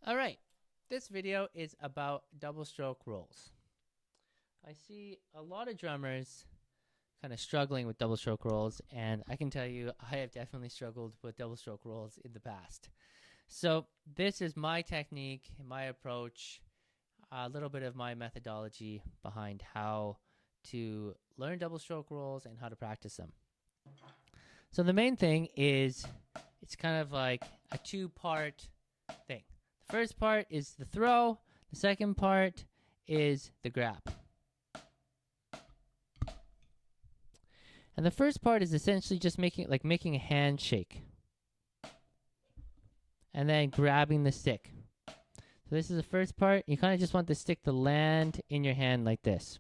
All right, this video is about double stroke rolls. I see a lot of drummers kind of struggling with double stroke rolls, and I can tell you I have definitely struggled with double stroke rolls in the past. So, this is my technique, my approach, a little bit of my methodology behind how to learn double stroke rolls and how to practice them. So, the main thing is it's kind of like a two-part thing. The first part is the throw, the second part is the grab. And the first part is essentially just making a handshake and then grabbing the stick. So this is the first part. You kind of just want the stick to land in your hand like this.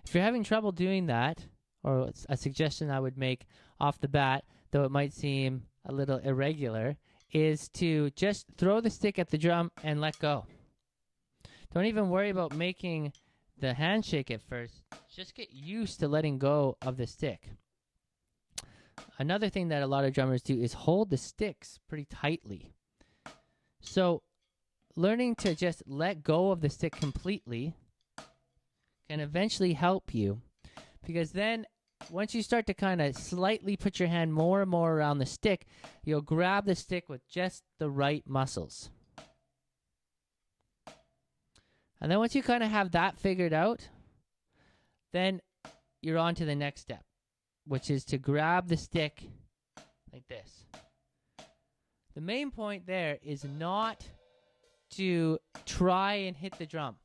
If you're having trouble doing that, or a suggestion I would make off the bat, though it might seem a little irregular, is to just throw the stick at the drum and let go. Don't even worry about making the handshake at first. Just get used to letting go of the stick. Another thing that a lot of drummers do is hold the sticks pretty tightly. So learning to just let go of the stick completely can eventually help you, because then once you start to kind of slightly put your hand more and more around the stick, you'll grab the stick with just the right muscles. And then once you kind of have that figured out, then you're on to the next step, which is to grab the stick like this. The main point there is not to try and hit the drum.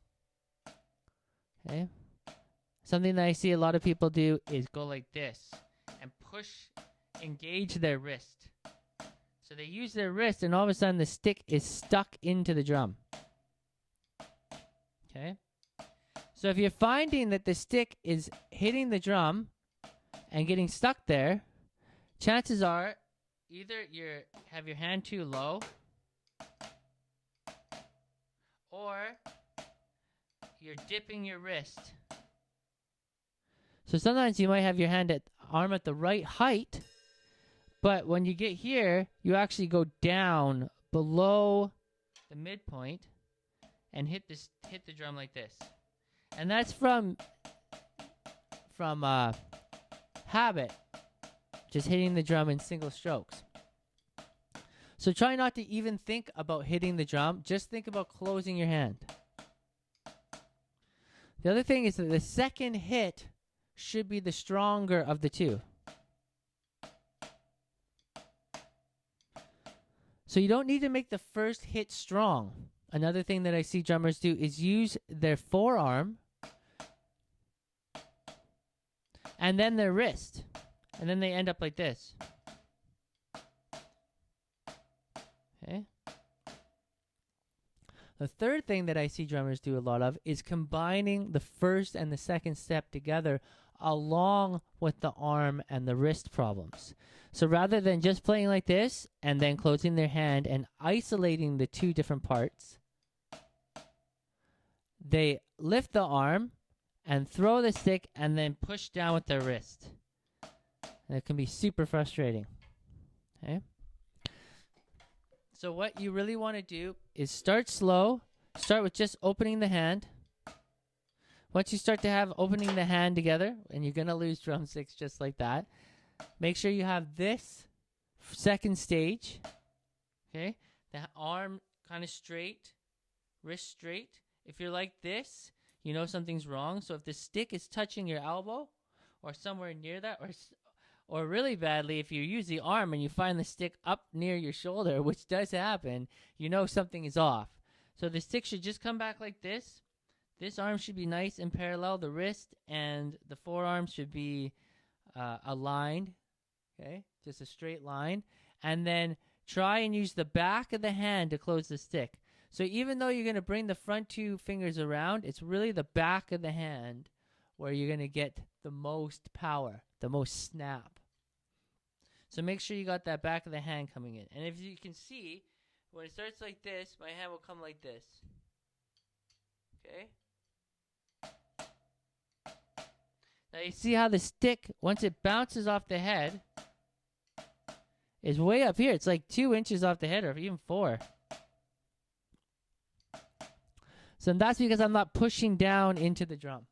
Okay? Something that I see a lot of people do is go like this and engage their wrist. So they use their wrist and all of a sudden the stick is stuck into the drum. Okay? So if you're finding that the stick is hitting the drum and getting stuck there, chances are either you have your hand too low, or you're dipping your wrist. So sometimes you might have your arm at the right height, but when you get here, you actually go down below the midpoint and hit the drum like this. And that's from habit, just hitting the drum in single strokes. So try not to even think about hitting the drum. Just think about closing your hand. The other thing is that the second hit should be the stronger of the two. So you don't need to make the first hit strong. Another thing that I see drummers do is use their forearm and then their wrist. And then they end up like this. Okay. The third thing that I see drummers do a lot of is combining the first and the second step together along with the arm and the wrist problems. So rather than just playing like this and then closing their hand and isolating the two different parts, they lift the arm and throw the stick and then push down with their wrist. And it can be super frustrating. Okay? So what you really want to do is start slow. Start with just opening the hand. Once you start to have opening the hand together, and you're going to lose drumsticks just like that, make sure you have this second stage. Okay? The arm kind of straight, wrist straight. If you're like this, you know something's wrong. So if the stick is touching your elbow or somewhere near that, or really badly, if you use the arm and you find the stick up near your shoulder, which does happen, you know something is off. So the stick should just come back like this. This arm should be nice and parallel. The wrist and the forearm should be aligned. Okay, just a straight line. And then try and use the back of the hand to close the stick. So even though you're going to bring the front two fingers around, it's really the back of the hand where you're going to get the most power, the most snap. So make sure you got that back of the hand coming in. And if you can see, when it starts like this, my hand will come like this. Okay? Now you see how the stick, once it bounces off the head, is way up here. It's like 2 inches off the head, or even 4. So that's because I'm not pushing down into the drum.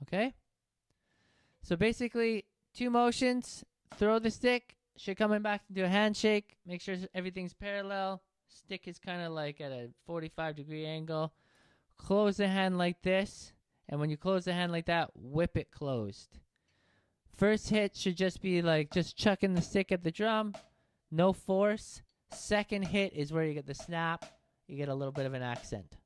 Okay? So basically, 2 motions. Throw the stick. Should coming back into a handshake. Make sure everything's parallel. Stick is kind of like at a 45-degree angle. Close the hand like this. And when you close the hand like that, whip it closed. First hit should just be like just chucking the stick at the drum. No force. Second hit is where you get the snap. You get a little bit of an accent.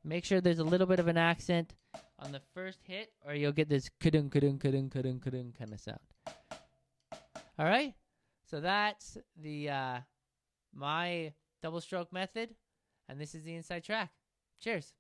Make sure there's a little bit of an accent on the first hit, or you'll get this kudung kudung kudung kudung kudung kind of sound. All right? So that's the my double stroke method, and this is the inside track. Cheers.